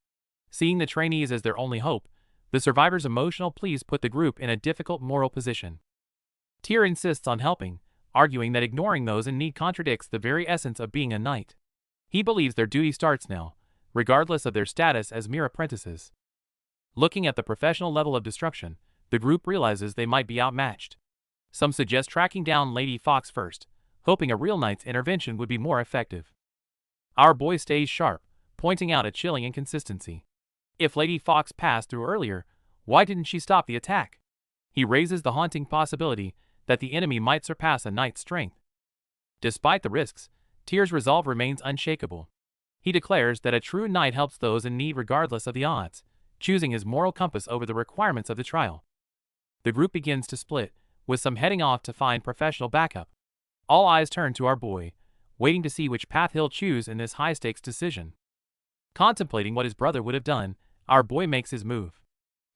Seeing the trainees as their only hope, the survivors' emotional pleas put the group in a difficult moral position. Tyr insists on helping, arguing that ignoring those in need contradicts the very essence of being a knight. He believes their duty starts now, regardless of their status as mere apprentices. Looking at the professional level of destruction, the group realizes they might be outmatched. Some suggest tracking down Lady Fox first, hoping a real knight's intervention would be more effective. Our boy stays sharp, pointing out a chilling inconsistency. If Lady Fox passed through earlier, why didn't she stop the attack? He raises the haunting possibility that the enemy might surpass a knight's strength. Despite the risks, Tyr's resolve remains unshakable. He declares that a true knight helps those in need regardless of the odds, choosing his moral compass over the requirements of the trial. The group begins to split, with some heading off to find professional backup. All eyes turn to our boy, waiting to see which path he'll choose in this high-stakes decision. Contemplating what his brother would have done, our boy makes his move.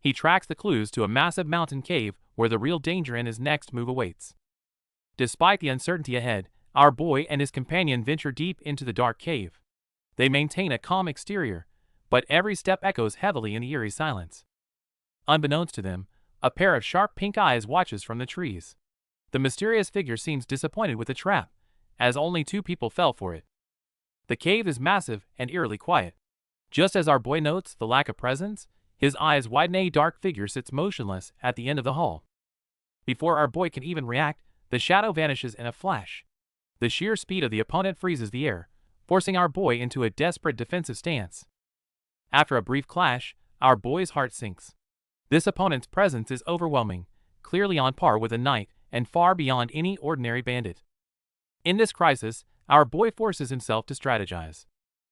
He tracks the clues to a massive mountain cave where the real danger in his next move awaits. Despite the uncertainty ahead, our boy and his companion venture deep into the dark cave. They maintain a calm exterior, but every step echoes heavily in the eerie silence. Unbeknownst to them, a pair of sharp pink eyes watches from the trees. The mysterious figure seems disappointed with the trap, as only 2 people fell for it. The cave is massive and eerily quiet. Just as our boy notes the lack of presence, his eyes widen. A dark figure sits motionless at the end of the hall. Before our boy can even react, the shadow vanishes in a flash. The sheer speed of the opponent freezes the air, forcing our boy into a desperate defensive stance. After a brief clash, our boy's heart sinks. This opponent's presence is overwhelming, clearly on par with a knight and far beyond any ordinary bandit. In this crisis, our boy forces himself to strategize.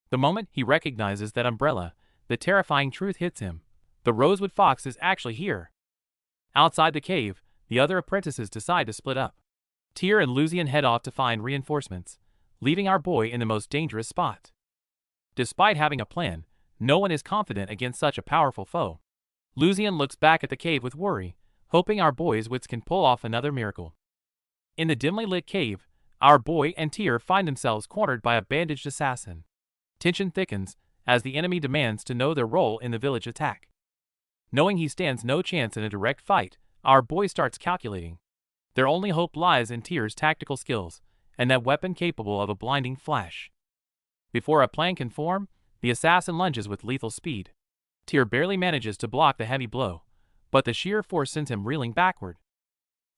The moment he recognizes that umbrella, the terrifying truth hits him. The Rosewood Fox is actually here. Outside the cave, the other apprentices decide to split up. Tyr and Lucian head off to find reinforcements, leaving our boy in the most dangerous spot. Despite having a plan, no one is confident against such a powerful foe. Lucian looks back at the cave with worry, hoping our boy's wits can pull off another miracle. In the dimly lit cave, our boy and Tyr find themselves cornered by a bandaged assassin. Tension thickens as the enemy demands to know their role in the village attack. Knowing he stands no chance in a direct fight, our boy starts calculating. Their only hope lies in Tyr's tactical skills, and that weapon capable of a blinding flash. Before a plan can form, the assassin lunges with lethal speed. Tyr barely manages to block the heavy blow, but the sheer force sends him reeling backward.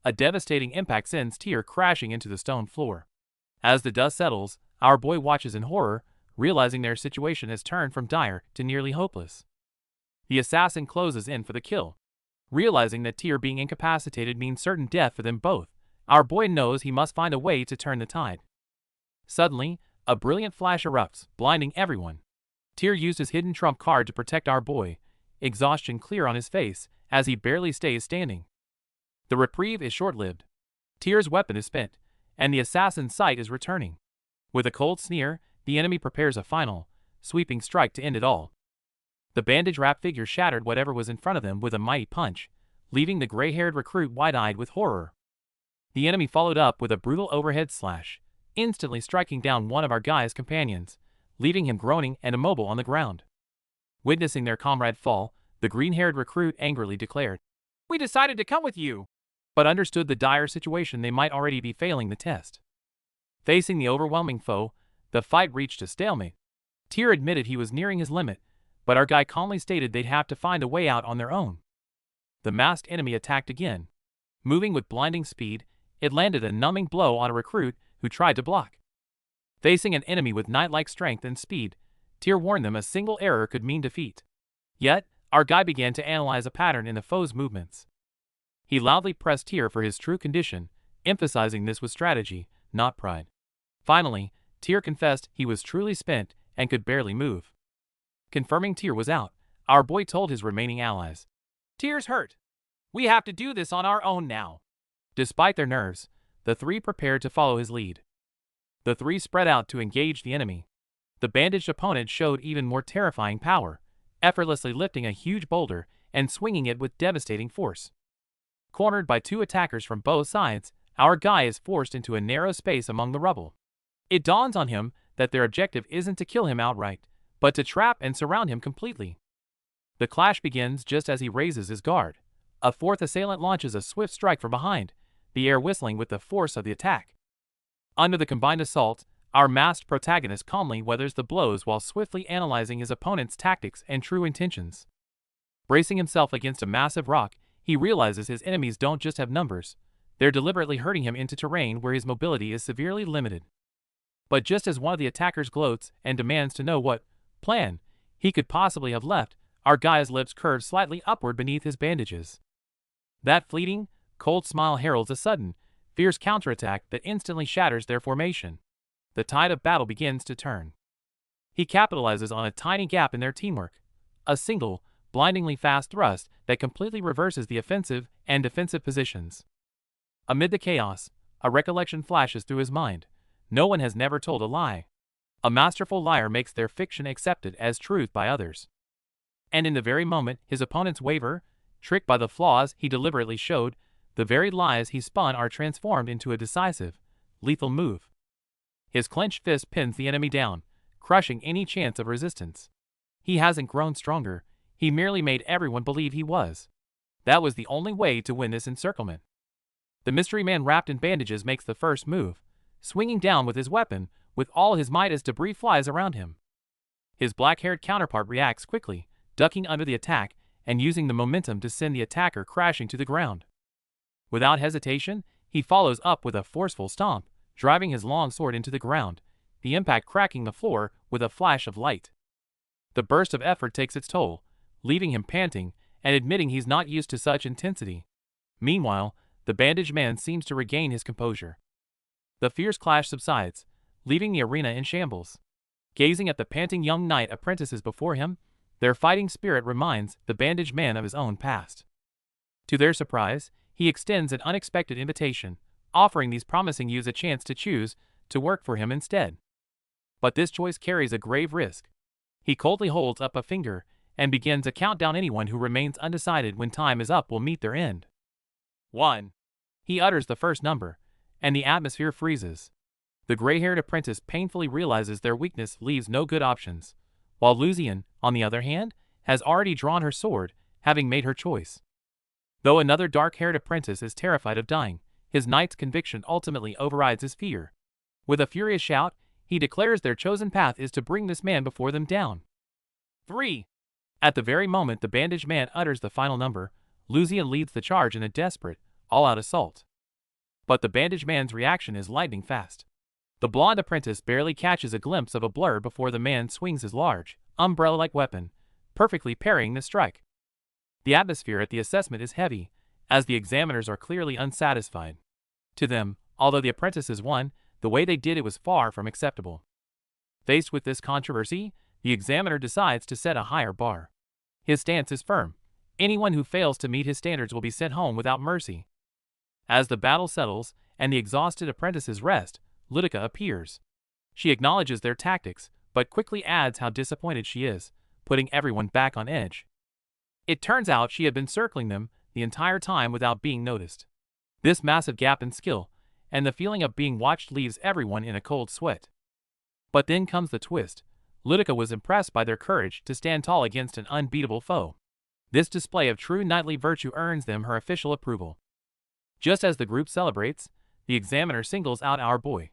A devastating impact sends Tyr crashing into the stone floor. As the dust settles, our boy watches in horror, realizing their situation has turned from dire to nearly hopeless. The assassin closes in for the kill. Realizing that Tyr being incapacitated means certain death for them both, our boy knows he must find a way to turn the tide. Suddenly, a brilliant flash erupts, blinding everyone. Tyr used his hidden trump card to protect our boy, exhaustion clear on his face as he barely stays standing. The reprieve is short-lived. Tyr's weapon is spent, and the assassin's sight is returning. With a cold sneer, the enemy prepares a final, sweeping strike to end it all. The bandage-wrapped figure shattered whatever was in front of them with a mighty punch, leaving the gray-haired recruit wide-eyed with horror. The enemy followed up with a brutal overhead slash, instantly striking down one of our guy's companions, leaving him groaning and immobile on the ground. Witnessing their comrade fall, the green-haired recruit angrily declared, "We decided to come with you," but understood the dire situation they might already be failing the test. Facing the overwhelming foe, the fight reached a stalemate. Tyr admitted he was nearing his limit, but our guy calmly stated they'd have to find a way out on their own. The masked enemy attacked again. Moving with blinding speed, it landed a numbing blow on a recruit who tried to block. Facing an enemy with knight-like strength and speed, Tyr warned them a single error could mean defeat. Yet, our guy began to analyze a pattern in the foe's movements. He loudly pressed Tyr for his true condition, emphasizing this was strategy, not pride. Finally, Tyr confessed he was truly spent and could barely move. Confirming Tyr was out, our boy told his remaining allies, "Tyr's hurt. We have to do this on our own now." Despite their nerves, the 3 prepared to follow his lead. The 3 spread out to engage the enemy. The bandaged opponent showed even more terrifying power, effortlessly lifting a huge boulder and swinging it with devastating force. Cornered by 2 attackers from both sides, our guy is forced into a narrow space among the rubble. It dawns on him that their objective isn't to kill him outright, but to trap and surround him completely. The clash begins just as he raises his guard. A 4th assailant launches a swift strike from behind, the air whistling with the force of the attack. Under the combined assault, Our masked protagonist calmly weathers the blows while swiftly analyzing his opponent's tactics and true intentions. Bracing himself against a massive rock, he realizes his enemies don't just have numbers, they're deliberately herding him into terrain where his mobility is severely limited. But just as one of the attackers gloats and demands to know what plan he could possibly have left, our guy's lips curve slightly upward beneath his bandages. That fleeting, cold smile heralds a sudden, fierce counterattack that instantly shatters their formation. The tide of battle begins to turn. He capitalizes on a tiny gap in their teamwork, a single, blindingly fast thrust that completely reverses the offensive and defensive positions. Amid the chaos, a recollection flashes through his mind. No one has never told a lie. A masterful liar makes their fiction accepted as truth by others. And in the very moment his opponents waver, tricked by the flaws he deliberately showed, the very lies he spun are transformed into a decisive, lethal move. His clenched fist pins the enemy down, crushing any chance of resistance. He hasn't grown stronger, he merely made everyone believe he was. That was the only way to win this encirclement. The mystery man wrapped in bandages makes the first move, swinging down with his weapon with all his might as debris flies around him. His black-haired counterpart reacts quickly, ducking under the attack and using the momentum to send the attacker crashing to the ground. Without hesitation, he follows up with a forceful stomp, driving his long sword into the ground, the impact cracking the floor with a flash of light. The burst of effort takes its toll, leaving him panting and admitting he's not used to such intensity. Meanwhile, the bandaged man seems to regain his composure. The fierce clash subsides, leaving the arena in shambles. Gazing at the panting young knight apprentices before him, their fighting spirit reminds the bandaged man of his own past. To their surprise, he extends an unexpected invitation, offering these promising youths a chance to choose to work for him instead. But this choice carries a grave risk. He coldly holds up a finger and begins to count down anyone who remains undecided when time is up will meet their end. 1. He utters the first number, and the atmosphere freezes. The gray-haired apprentice painfully realizes their weakness leaves no good options, while Lucian, on the other hand, has already drawn her sword, having made her choice. Though another dark-haired apprentice is terrified of dying, his knight's conviction ultimately overrides his fear. With a furious shout, he declares their chosen path is to bring this man before them down. 3. At the very moment the bandaged man utters the final number, Lucian leads the charge in a desperate, all-out assault. But the bandaged man's reaction is lightning fast. The blonde apprentice barely catches a glimpse of a blur before the man swings his large, umbrella-like weapon, perfectly parrying the strike. The atmosphere at the assessment is heavy, as the examiners are clearly unsatisfied. To them, although the apprentices won, the way they did it was far from acceptable. Faced with this controversy, the examiner decides to set a higher bar. His stance is firm. Anyone who fails to meet his standards will be sent home without mercy. As the battle settles and the exhausted apprentices rest, Ludica appears. She acknowledges their tactics, but quickly adds how disappointed she is, putting everyone back on edge. It turns out she had been circling them the entire time without being noticed. This massive gap in skill and the feeling of being watched leaves everyone in a cold sweat. But then comes the twist. Ludica was impressed by their courage to stand tall against an unbeatable foe. This display of true knightly virtue earns them her official approval. Just as the group celebrates, the examiner singles out our boy.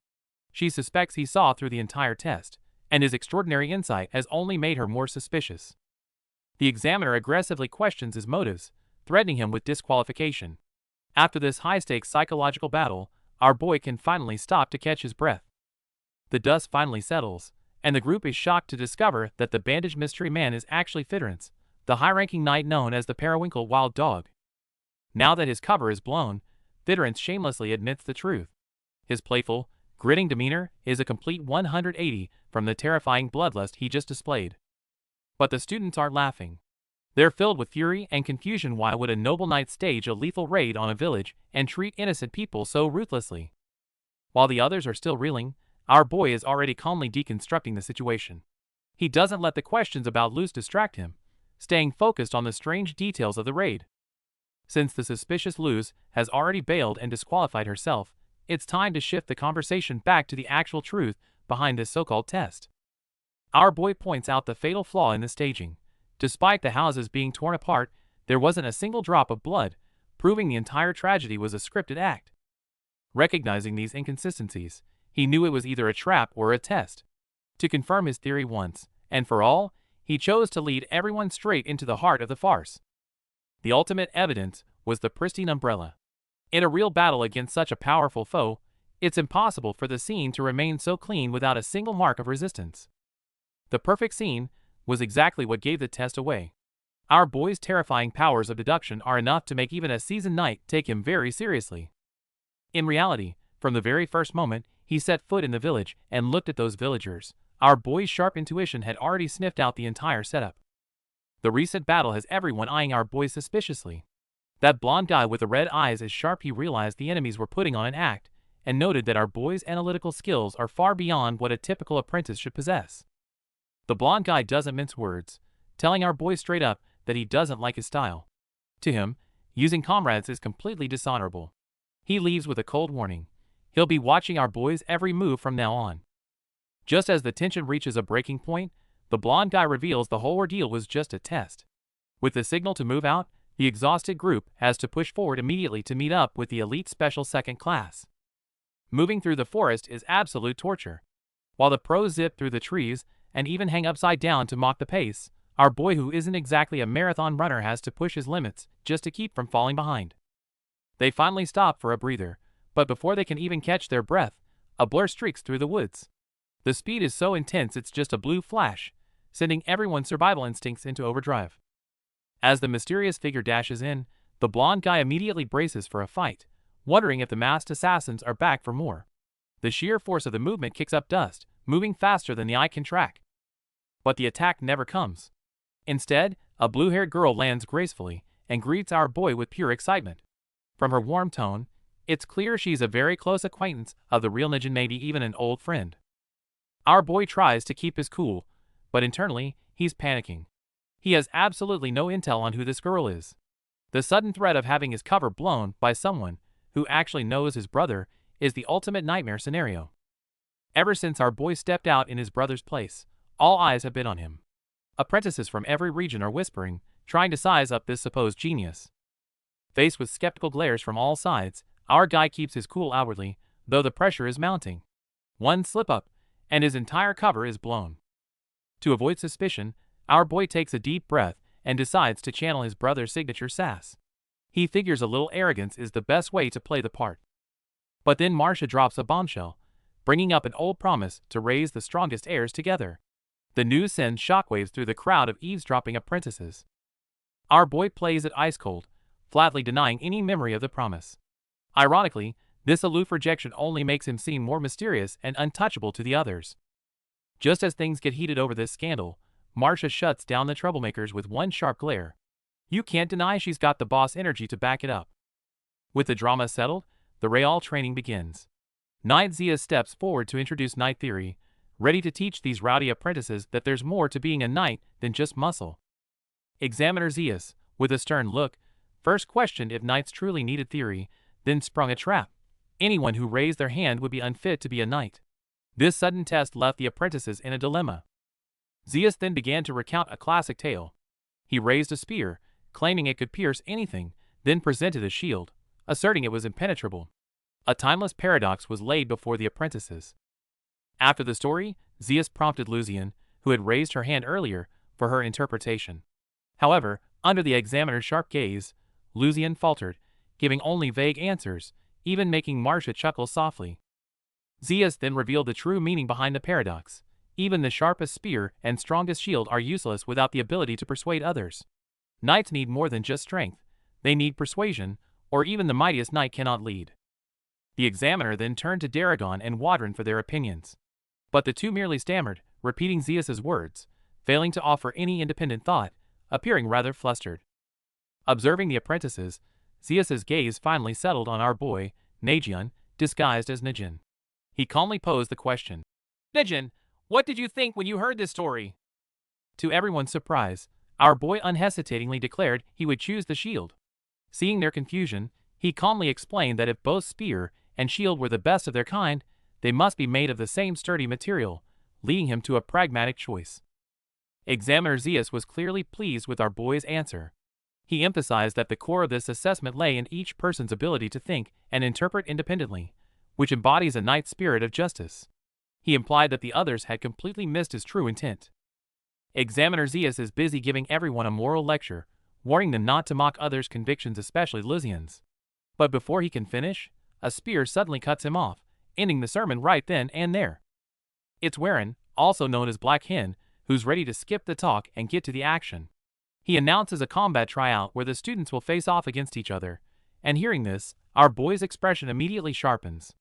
She suspects he saw through the entire test, and his extraordinary insight has only made her more suspicious. The examiner aggressively questions his motives, threatening him with disqualification. After this high-stakes psychological battle, our boy can finally stop to catch his breath. The dust finally settles, and the group is shocked to discover that the bandaged mystery man is actually Fidrance, the high-ranking knight known as the Periwinkle Wild Dog. Now that his cover is blown, Fidrance shamelessly admits the truth. His playful, grinning demeanor is a complete 180 from the terrifying bloodlust he just displayed. But the students aren't laughing. They're filled with fury and confusion. Why would a noble knight stage a lethal raid on a village and treat innocent people so ruthlessly? While the others are still reeling, our boy is already calmly deconstructing the situation. He doesn't let the questions about Luce distract him, staying focused on the strange details of the raid. Since the suspicious Luce has already bailed and disqualified herself, it's time to shift the conversation back to the actual truth behind this so-called test. Our boy points out the fatal flaw in the staging. Despite the houses being torn apart, there wasn't a single drop of blood, proving the entire tragedy was a scripted act. Recognizing these inconsistencies, He knew it was either a trap or a test. To confirm his theory once and for all, he chose to lead everyone straight into the heart of the farce. The ultimate evidence was the pristine umbrella. In a real battle against such a powerful foe, it's impossible for the scene to remain so clean without a single mark of resistance. The perfect scene was exactly what gave the test away. Our boy's terrifying powers of deduction are enough to make even a seasoned knight take him very seriously. In reality, from the very first moment he set foot in the village and looked at those villagers, our boy's sharp intuition had already sniffed out the entire setup. The recent battle has everyone eyeing our boy suspiciously. That blonde guy with the red eyes is sharp. He realized the enemies were putting on an act, and noted that our boy's analytical skills are far beyond what a typical apprentice should possess. The blonde guy doesn't mince words, telling our boy straight up that he doesn't like his style. To him, using comrades is completely dishonorable. He leaves with a cold warning. He'll be watching our boy's every move from now on. Just as the tension reaches a breaking point, the blonde guy reveals the whole ordeal was just a test. With the signal to move out, the exhausted group has to push forward immediately to meet up with the elite special second class. Moving through the forest is absolute torture. While the pros zip through the trees and even hang upside down to mock the pace, our boy, who isn't exactly a marathon runner, has to push his limits just to keep from falling behind. They finally stop for a breather, but before they can even catch their breath, a blur streaks through the woods. The speed is so intense it's just a blue flash, sending everyone's survival instincts into overdrive. As the mysterious figure dashes in, the blonde guy immediately braces for a fight, wondering if the masked assassins are back for more. The sheer force of the movement kicks up dust, moving faster than the eye can track. But the attack never comes. Instead, a blue-haired girl lands gracefully and greets our boy with pure excitement. From her warm tone, it's clear she's a very close acquaintance of the real ninja, maybe even an old friend. Our boy tries to keep his cool, but internally, he's panicking. He has absolutely no intel on who this girl is. The sudden threat of having his cover blown by someone who actually knows his brother is the ultimate nightmare scenario. Ever since our boy stepped out in his brother's place, all eyes have been on him. Apprentices from every region are whispering, trying to size up this supposed genius. Faced with skeptical glares from all sides, our guy keeps his cool outwardly, though the pressure is mounting. One slip-up, and his entire cover is blown. To avoid suspicion, our boy takes a deep breath and decides to channel his brother's signature sass. He figures a little arrogance is the best way to play the part. But then Marcia drops a bombshell, bringing up an old promise to raise the strongest heirs together. The news sends shockwaves through the crowd of eavesdropping apprentices. Our boy plays it ice cold, flatly denying any memory of the promise. Ironically, this aloof rejection only makes him seem more mysterious and untouchable to the others. Just as things get heated over this scandal, Marcia shuts down the troublemakers with one sharp glare. You can't deny she's got the boss energy to back it up. With the drama settled, the Real training begins. Knight Zia steps forward to introduce Knight Theory, ready to teach these rowdy apprentices that there's more to being a knight than just muscle. Examiner Zeus, with a stern look, first questioned if knights truly needed theory, then sprung a trap. Anyone who raised their hand would be unfit to be a knight. This sudden test left the apprentices in a dilemma. Zeus then began to recount a classic tale. He raised a spear, claiming it could pierce anything, then presented a shield, asserting it was impenetrable. A timeless paradox was laid before the apprentices. After the story, Zeus prompted Lucian, who had raised her hand earlier, for her interpretation. However, under the examiner's sharp gaze, Lucian faltered, giving only vague answers, even making Marcia chuckle softly. Zeus then revealed the true meaning behind the paradox. Even the sharpest spear and strongest shield are useless without the ability to persuade others. Knights need more than just strength. They need persuasion, or even the mightiest knight cannot lead. The examiner then turned to Daragon and Wadron for their opinions. But the two merely stammered, repeating Zeus's words, failing to offer any independent thought, appearing rather flustered. Observing the apprentices, Zeus's gaze finally settled on our boy, Nagion, disguised as Najin. He calmly posed the question. Najin, what did you think when you heard this story? To everyone's surprise, our boy unhesitatingly declared he would choose the shield. Seeing their confusion, he calmly explained that if both spear and shield were the best of their kind, they must be made of the same sturdy material, leading him to a pragmatic choice. Examiner Zeus was clearly pleased with our boy's answer. He emphasized that the core of this assessment lay in each person's ability to think and interpret independently, which embodies a knight's spirit of justice. He implied that the others had completely missed his true intent. Examiner Zeus is busy giving everyone a moral lecture, warning them not to mock others' convictions, especially Lysian's. But before he can finish, a spear suddenly cuts him off, ending the sermon right then and there. It's Warren, also known as Black Hen, who's ready to skip the talk and get to the action. He announces a combat tryout where the students will face off against each other, and hearing this, our boy's expression immediately sharpens.